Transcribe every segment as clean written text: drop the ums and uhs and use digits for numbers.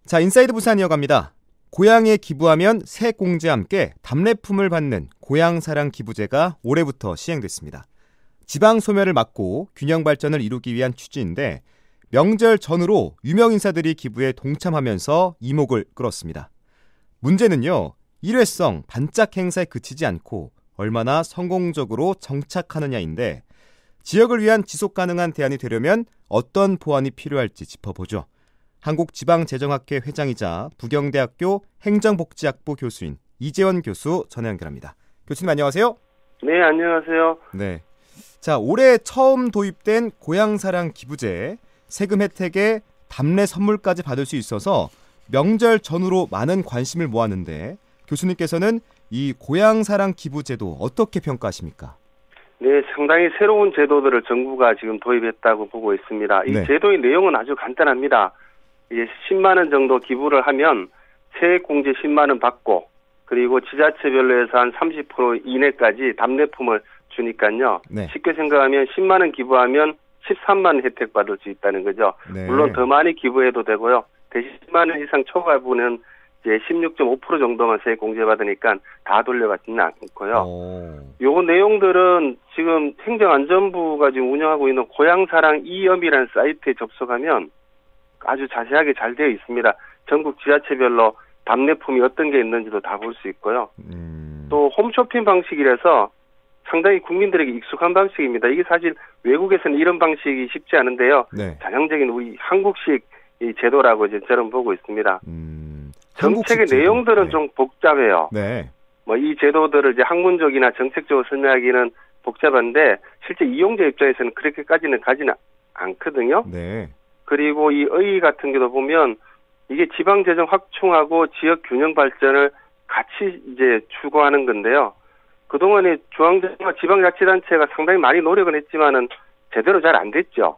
자, 인사이드 부산 이어갑니다. 고향에 기부하면 새 공제와 함께 답례품을 받는 고향사랑 기부제가 올해부터 시행됐습니다. 지방 소멸을 막고 균형 발전을 이루기 위한 취지인데 명절 전후로 유명 인사들이 기부에 동참하면서 이목을 끌었습니다. 문제는요, 일회성 반짝 행사에 그치지 않고 얼마나 성공적으로 정착하느냐인데 지역을 위한 지속 가능한 대안이 되려면 어떤 보완이 필요할지 짚어보죠. 한국지방재정학회 회장이자 부경대학교 행정복지학부 교수인 이재원 교수 전화 연결합니다. 교수님 안녕하세요. 네, 안녕하세요. 네. 자, 올해 처음 도입된 고향사랑 기부제, 세금 혜택에 답례 선물까지 받을 수 있어서 명절 전후로 많은 관심을 모았는데 교수님께서는 이 고향사랑 기부제도 어떻게 평가하십니까? 네, 상당히 새로운 제도들을 정부가 지금 도입했다고 보고 있습니다. 이 제도의 내용은 아주 간단합니다. 이제 10만 원 정도 기부를 하면 세액공제 10만 원 받고 그리고 지자체별로 해서 한 30% 이내까지 답례품을 주니까요. 네. 쉽게 생각하면 10만 원 기부하면 13만 원 혜택 받을 수 있다는 거죠. 네. 물론 더 많이 기부해도 되고요. 대신 10만 원 이상 초과분은 이제 16.5% 정도만 세액 공제 받으니까 다 돌려받지는 않고요. 요 내용들은 지금 행정안전부가 지금 운영하고 있는 고향사랑 이염이라는 사이트에 접속하면 아주 자세하게 잘 되어 있습니다. 전국 지자체별로 답례품이 어떤 게 있는지도 다 볼 수 있고요. 또 홈쇼핑 방식이라서 상당히 국민들에게 익숙한 방식입니다. 이게 사실 외국에서는 이런 방식이 쉽지 않은데요. 네. 전형적인 우리 한국식 이 제도라고 이제 저는 보고 있습니다. 정책의 내용들은 좀 복잡해요. 네. 뭐 이 제도들을 이제 학문적이나 정책적으로 설명하기는 복잡한데 실제 이용자 입장에서는 그렇게까지는 가지는 않거든요. 네. 그리고 이 의 같은 경우도 보면 이게 지방재정 확충하고 지역 균형 발전을 같이 이제 추구하는 건데요. 그동안에 중앙정부와 지방자치단체가 상당히 많이 노력은 했지만은 제대로 잘 안 됐죠.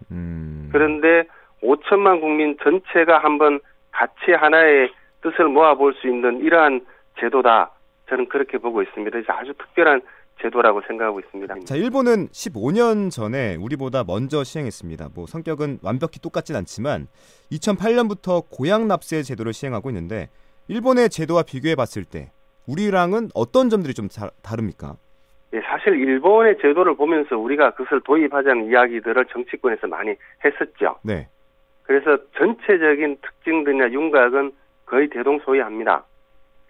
그런데 5천만 국민 전체가 한번 같이 하나의 뜻을 모아볼 수 있는 이러한 제도다. 저는 그렇게 보고 있습니다. 그래서 아주 특별한 제도라고 생각하고 있습니다. 자, 일본은 15년 전에 우리보다 먼저 시행했습니다. 뭐 성격은 완벽히 똑같진 않지만 2008년부터 고향 납세 제도를 시행하고 있는데 일본의 제도와 비교해 봤을 때 우리랑은 어떤 점들이 좀 다릅니까? 예, 사실 일본의 제도를 보면서 우리가 그것을 도입하자는 이야기들을 정치권에서 많이 했었죠. 네. 그래서 전체적인 특징들이나 윤곽은 거의 대동소이합니다.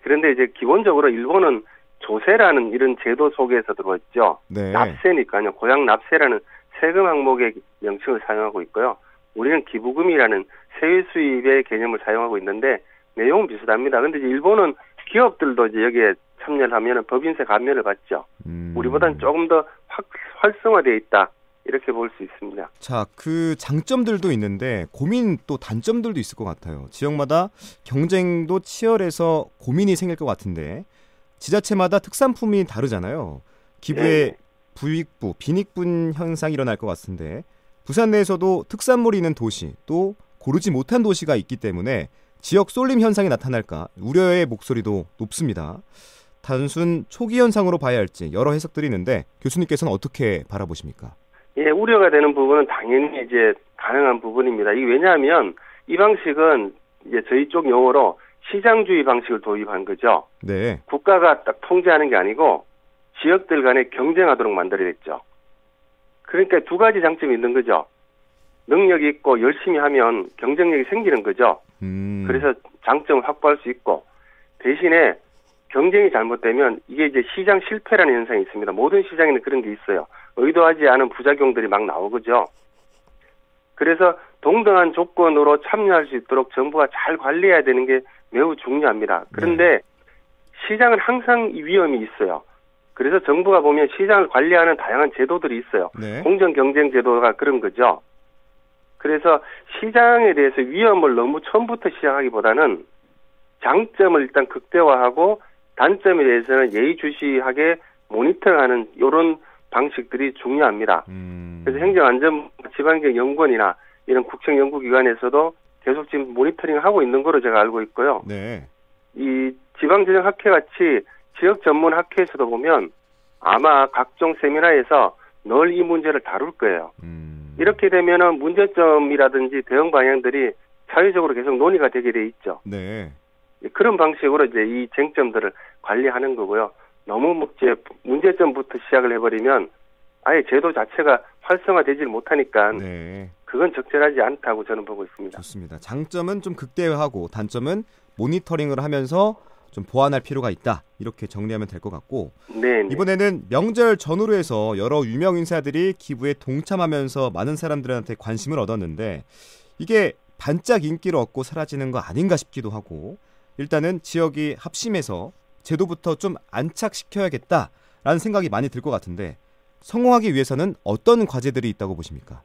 그런데 이제 기본적으로 일본은 조세라는 이런 제도 속에서 들어왔죠. 네. 납세니까요. 고향 납세라는 세금 항목의 명칭을 사용하고 있고요. 우리는 기부금이라는 세외 수입의 개념을 사용하고 있는데 내용은 비슷합니다. 그런데 이제 일본은 기업들도 이제 여기에 참여를 하면 법인세 감면을 받죠. 우리보다는 조금 더 활성화되어 있다. 이렇게 볼 수 있습니다. 자, 그 장점들도 있는데 고민 또 단점들도 있을 것 같아요. 지역마다 경쟁도 치열해서 고민이 생길 것 같은데 지자체마다 특산품이 다르잖아요. 기부의 부익부, 빈익분 현상이 일어날 것 같은데 부산 내에서도 특산물이 있는 도시 또 고르지 못한 도시가 있기 때문에 지역 쏠림 현상이 나타날까 우려의 목소리도 높습니다. 단순 초기 현상으로 봐야 할지 여러 해석들이 있는데 교수님께서는 어떻게 바라보십니까? 예, 우려가 되는 부분은 당연히 이제 가능한 부분입니다. 이게 왜냐하면 이 방식은 이제 저희 쪽 용어로 시장주의 방식을 도입한 거죠. 네. 국가가 딱 통제하는 게 아니고 지역들 간에 경쟁하도록 만들어냈죠. 그러니까 두 가지 장점이 있는 거죠. 능력이 있고 열심히 하면 경쟁력이 생기는 거죠. 그래서 장점을 확보할 수 있고 대신에 경쟁이 잘못되면 이게 이제 시장 실패라는 현상이 있습니다. 모든 시장에는 그런 게 있어요. 의도하지 않은 부작용들이 막 나오거죠. 그래서 동등한 조건으로 참여할 수 있도록 정부가 잘 관리해야 되는 게 매우 중요합니다. 그런데 시장은 항상 위험이 있어요. 그래서 정부가 보면 시장을 관리하는 다양한 제도들이 있어요. 네. 공정경쟁 제도가 그런 거죠. 그래서 시장에 대해서 위험을 너무 처음부터 시작하기보다는 장점을 일단 극대화하고 단점에 대해서는 예의주시하게 모니터하는 이런 방식들이 중요합니다. 그래서 행정안전 지방경연구원이나 이런 국책연구기관에서도 계속 지금 모니터링을 하고 있는 거로 제가 알고 있고요. 네. 이 지방재정학회 같이 지역 전문 학회에서도 보면 아마 각종 세미나에서 늘 이 문제를 다룰 거예요. 이렇게 되면은 문제점이라든지 대응 방향들이 사회적으로 계속 논의가 되게 돼 있죠. 네. 그런 방식으로 이제 이 쟁점들을 관리하는 거고요. 너무 이제 문제점부터 시작을 해버리면 아예 제도 자체가 활성화되질 못하니까 네. 그건 적절하지 않다고 저는 보고 있습니다. 좋습니다. 장점은 좀 극대화하고 단점은 모니터링을 하면서 좀 보완할 필요가 있다. 이렇게 정리하면 될 것 같고 네. 이번에는 명절 전후로 해서 여러 유명 인사들이 기부에 동참하면서 많은 사람들한테 관심을 얻었는데 이게 반짝 인기를 얻고 사라지는 거 아닌가 싶기도 하고 일단은 지역이 합심해서 제도부터 좀 안착시켜야겠다라는 생각이 많이 들 것 같은데 성공하기 위해서는 어떤 과제들이 있다고 보십니까?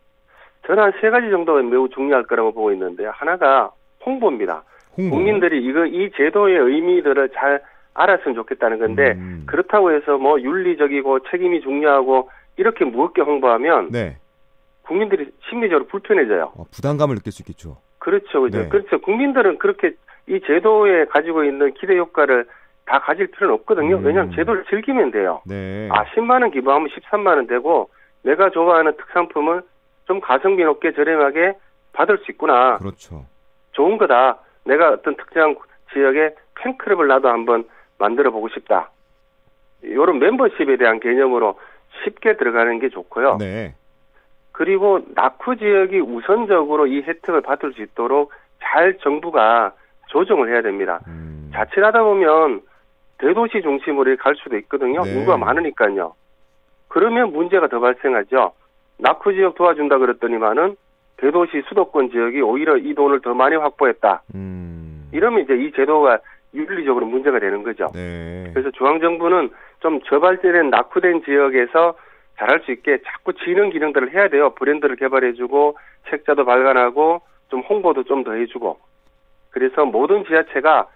저는 한 3가지 정도가 매우 중요할 거라고 보고 있는데 하나가 홍보입니다. 홍보. 국민들이 이 제도의 의미들을 잘 알았으면 좋겠다는 건데 그렇다고 해서 뭐 윤리적이고 책임이 중요하고 이렇게 무겁게 홍보하면 네. 국민들이 심리적으로 불편해져요. 부담감을 느낄 수 있겠죠. 그렇죠. 네. 그렇죠. 국민들은 그렇게 이 제도에 가지고 있는 기대 효과를 다 가질 필요는 없거든요. 왜냐하면 제도를 즐기면 돼요. 네. 10만 원 기부하면 13만 원 되고 내가 좋아하는 특산품을 좀 가성비 높게 저렴하게 받을 수 있구나. 그렇죠. 좋은 거다. 내가 어떤 특정 지역에 팬클럽을 나도 한번 만들어 보고 싶다. 이런 멤버십에 대한 개념으로 쉽게 들어가는 게 좋고요. 네. 그리고 낙후 지역이 우선적으로 이 혜택을 받을 수 있도록 잘 정부가 조정을 해야 됩니다. 자칫 하다 보면 대도시 중심으로 갈 수도 있거든요. 네. 인구가 많으니까요. 그러면 문제가 더 발생하죠. 낙후 지역 도와준다 그랬더니만은 대도시 수도권 지역이 오히려 이 돈을 더 많이 확보했다. 이러면 이제 이 제도가 윤리적으로 문제가 되는 거죠. 네. 그래서 중앙정부는 좀 저발된 낙후된 지역에서 잘할 수 있게 자꾸 지능 기능들을 해야 돼요. 브랜드를 개발해주고 책자도 발간하고 좀 홍보도 좀 더 해주고. 그래서 모든 지자체가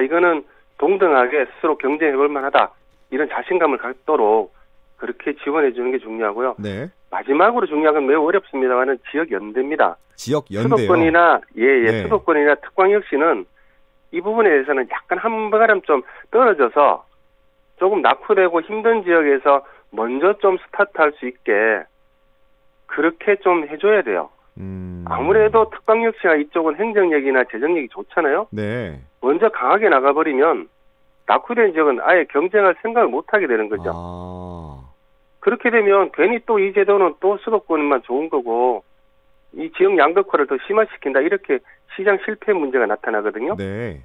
이거는 동등하게 스스로 경쟁해볼 만하다. 이런 자신감을 갖도록 그렇게 지원해주는 게 중요하고요. 네. 마지막으로 중요한 건 매우 어렵습니다만 지역 연대입니다. 지역 연대요. 수도권이나 네. 수도권이나 특광역시는 이 부분에 대해서는 약간 한 걸음 좀 떨어져서 조금 낙후되고 힘든 지역에서 먼저 좀 스타트할 수 있게 그렇게 좀 해줘야 돼요. 아무래도 특광역시나 이쪽은 행정력이나 재정력이 좋잖아요. 네. 먼저 강하게 나가버리면 낙후된 지역은 아예 경쟁할 생각을 못하게 되는 거죠. 그렇게 되면 괜히 또 이 제도는 또 수도권만 좋은 거고 이 지역 양극화를 더 심화시킨다 이렇게 시장 실패 문제가 나타나거든요. 네.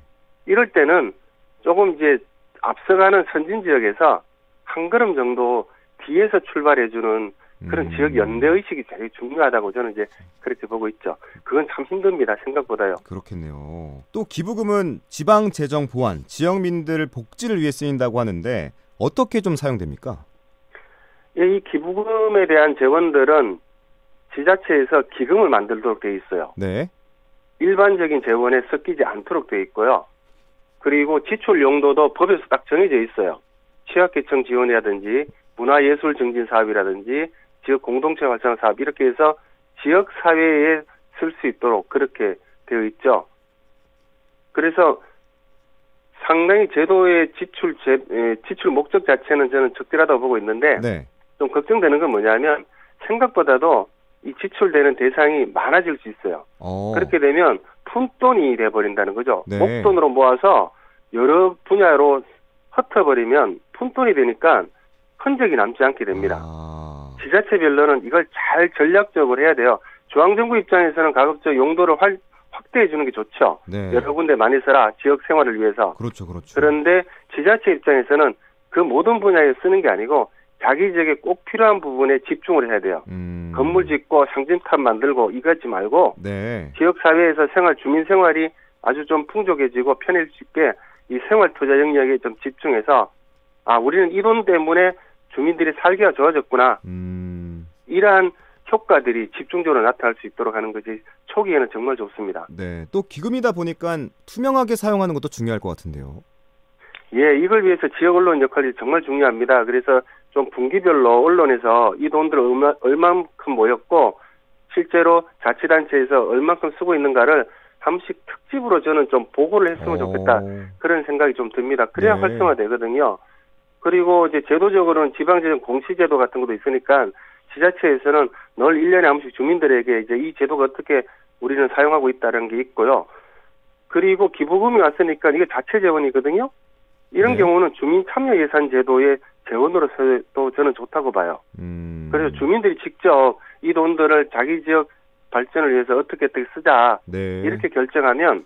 이럴 때는 조금 이제 앞서가는 선진 지역에서 한 걸음 정도 뒤에서 출발해주는 그런 지역 연대 의식이 되게 중요하다고 저는 이제 그렇게 보고 있죠. 그건 참 힘듭니다. 생각보다요. 그렇겠네요. 또 기부금은 지방 재정 보완, 지역민들 복지를 위해 쓰인다고 하는데 어떻게 좀 사용됩니까? 이 기부금에 대한 재원들은 지자체에서 기금을 만들도록 돼 있어요. 네. 일반적인 재원에 섞이지 않도록 돼 있고요. 그리고 지출 용도도 법에서 딱 정해져 있어요. 취약계층 지원이라든지 문화예술 증진 사업이라든지 지역 공동체 활성화 사업 이렇게 해서 지역 사회에 쓸 수 있도록 그렇게 되어 있죠. 그래서 상당히 제도의 지출 목적 자체는 저는 적절하다고 보고 있는데 네. 좀 걱정되는 건 뭐냐면 생각보다도 이 지출되는 대상이 많아질 수 있어요. 그렇게 되면 푼돈이 돼버린다는 거죠. 네. 목돈으로 모아서 여러 분야로 흩어버리면 푼돈이 되니까 흔적이 남지 않게 됩니다. 지자체별로는 이걸 잘 전략적으로 해야 돼요. 중앙정부 입장에서는 가급적 용도를 확대해 주는 게 좋죠. 네. 여러 군데 많이 써라. 지역 생활을 위해서. 그렇죠. 그렇죠. 그런데 지자체 입장에서는 그 모든 분야에 쓰는 게 아니고 자기 지역에 꼭 필요한 부분에 집중을 해야 돼요. 건물 짓고 상징탑 만들고 이거지 말고 네. 지역 사회에서 주민 생활이 아주 좀 풍족해지고 편해질 수 있게 이 생활 투자 영역에 좀 집중해서 우리는 이 돈 때문에 주민들이 살기가 좋아졌구나. 이러한 효과들이 집중적으로 나타날 수 있도록 하는 것이 초기에는 정말 좋습니다. 네, 또 기금이다 보니까 투명하게 사용하는 것도 중요할 것 같은데요. 예, 이걸 위해서 지역 언론 역할이 정말 중요합니다. 그래서 좀 분기별로 언론에서 이 돈들을 얼만큼 모였고 실제로 자치단체에서 얼만큼 쓰고 있는가를 한 번씩 특집으로 저는 좀 보고를 했으면 좋겠다. 그런 생각이 좀 듭니다. 그래야 네. 활성화되거든요. 그리고 이제 제도적으로는 지방재정 공시제도 같은 것도 있으니까 지자체에서는 늘 1년에 한 번씩 주민들에게 이제 이 제도가 어떻게 우리는 사용하고 있다는 게 있고요. 그리고 기부금이 왔으니까 이게 자체 재원이거든요. 이런 네. 경우는 주민 참여 예산 제도의 재원으로서도 저는 좋다고 봐요. 그래서 주민들이 직접 이 돈들을 자기 지역 발전을 위해서 어떻게 쓰자 네. 이렇게 결정하면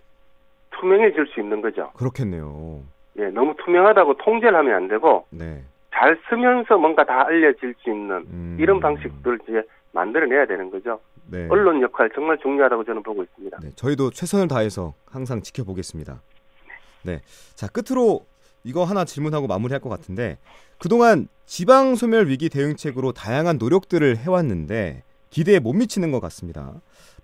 투명해질 수 있는 거죠. 그렇겠네요. 예, 너무 투명하다고 통제를 하면 안 되고 네. 잘 쓰면서 뭔가 다 알려질 수 있는 이런 방식들을 이제 만들어내야 되는 거죠. 네. 언론 역할 정말 중요하다고 저는 보고 있습니다. 네, 저희도 최선을 다해서 항상 지켜보겠습니다. 네, 자 끝으로 이거 하나 질문하고 마무리할 것 같은데 그동안 지방소멸 위기 대응책으로 다양한 노력들을 해왔는데 기대에 못 미치는 것 같습니다.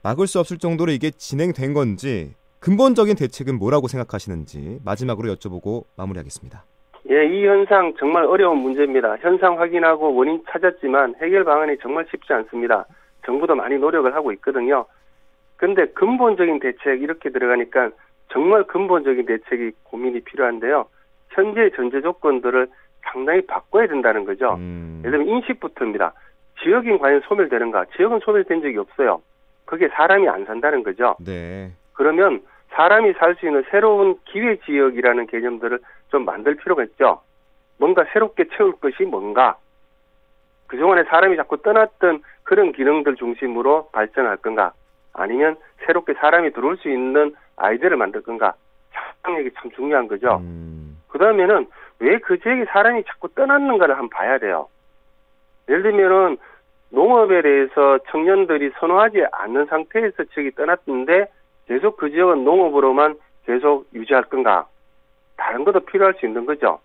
막을 수 없을 정도로 이게 진행된 건지 근본적인 대책은 뭐라고 생각하시는지 마지막으로 여쭤보고 마무리하겠습니다. 예, 이 현상 정말 어려운 문제입니다. 현상 확인하고 원인 찾았지만 해결 방안이 정말 쉽지 않습니다. 정부도 많이 노력을 하고 있거든요. 근데 근본적인 대책 이렇게 들어가니까 정말 근본적인 대책이 고민이 필요한데요. 현재 전제 조건들을 상당히 바꿔야 된다는 거죠. 예를 들면 인식부터입니다. 지역인 과연 소멸되는가? 지역은 소멸된 적이 없어요. 그게 사람이 안 산다는 거죠. 네. 그러면 사람이 살 수 있는 새로운 기회지역이라는 개념들을 좀 만들 필요가 있죠. 뭔가 새롭게 채울 것이 뭔가. 그동안에 사람이 자꾸 떠났던 그런 기능들 중심으로 발전할 건가. 아니면 새롭게 사람이 들어올 수 있는 아이디어를 만들 건가. 상상력이 참 중요한 거죠. 그 다음에는 왜 그 지역에 사람이 자꾸 떠났는가를 한번 봐야 돼요. 예를 들면은 농업에 대해서 청년들이 선호하지 않는 상태에서 지역이 떠났는데 계속 그 지역은 농업으로만 계속 유지할 건가? 다른 것도 필요할 수 있는 거죠.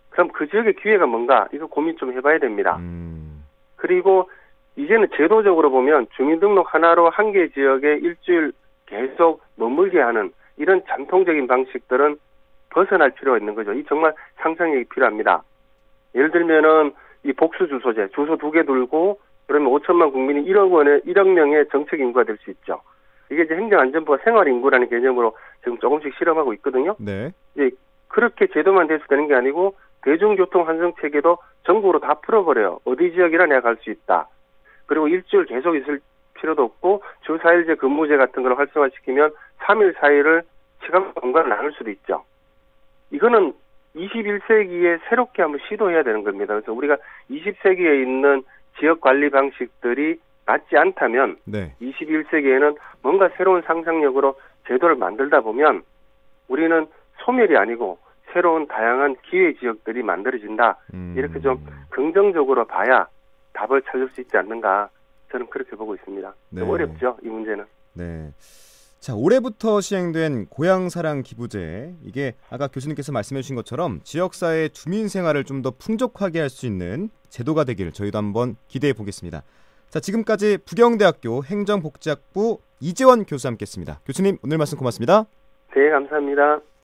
그럼 그 지역의 기회가 뭔가? 이거 고민 좀 해봐야 됩니다. 그리고 이제는 제도적으로 보면 주민등록 하나로 한 개 지역에 일주일 계속 머물게 하는 이런 전통적인 방식들은 벗어날 필요가 있는 거죠. 이 정말 상상력이 필요합니다. 예를 들면은 이 복수주소제, 주소 2개 들고 그러면 5천만 국민이 1억 명의 정책 인구가 될 수 있죠. 이게 이제 행정안전부가 생활인구라는 개념으로 지금 조금씩 실험하고 있거든요. 네. 이제 그렇게 제도만 돼서 되는 게 아니고 대중교통 환승 체계도 전국으로 다 풀어버려요. 어디 지역이나 내가 갈 수 있다. 그리고 일주일 계속 있을 필요도 없고 주 4일제 근무제 같은 걸 활성화시키면 3일 4일을 시간 공간을 나눌 수도 있죠. 이거는 21세기에 새롭게 한번 시도해야 되는 겁니다. 그래서 우리가 20세기에 있는 지역 관리 방식들이 맞지 않다면 네. 21세기에는 뭔가 새로운 상상력으로 제도를 만들다 보면 우리는 소멸이 아니고 새로운 다양한 기회 지역들이 만들어진다. 이렇게 좀 긍정적으로 봐야 답을 찾을 수 있지 않는가. 저는 그렇게 보고 있습니다. 네. 좀 어렵죠, 이 문제는. 네. 자, 올해부터 시행된 고향사랑 기부제, 이게 아까 교수님께서 말씀해 주신 것처럼 지역사회의 주민 생활을 좀 더 풍족하게 할 수 있는 제도가 되기를 저희도 한번 기대해 보겠습니다. 자, 지금까지 부경대학교 행정복지학부 이재원 교수와 함께했습니다. 교수님, 오늘 말씀 고맙습니다. 네, 감사합니다.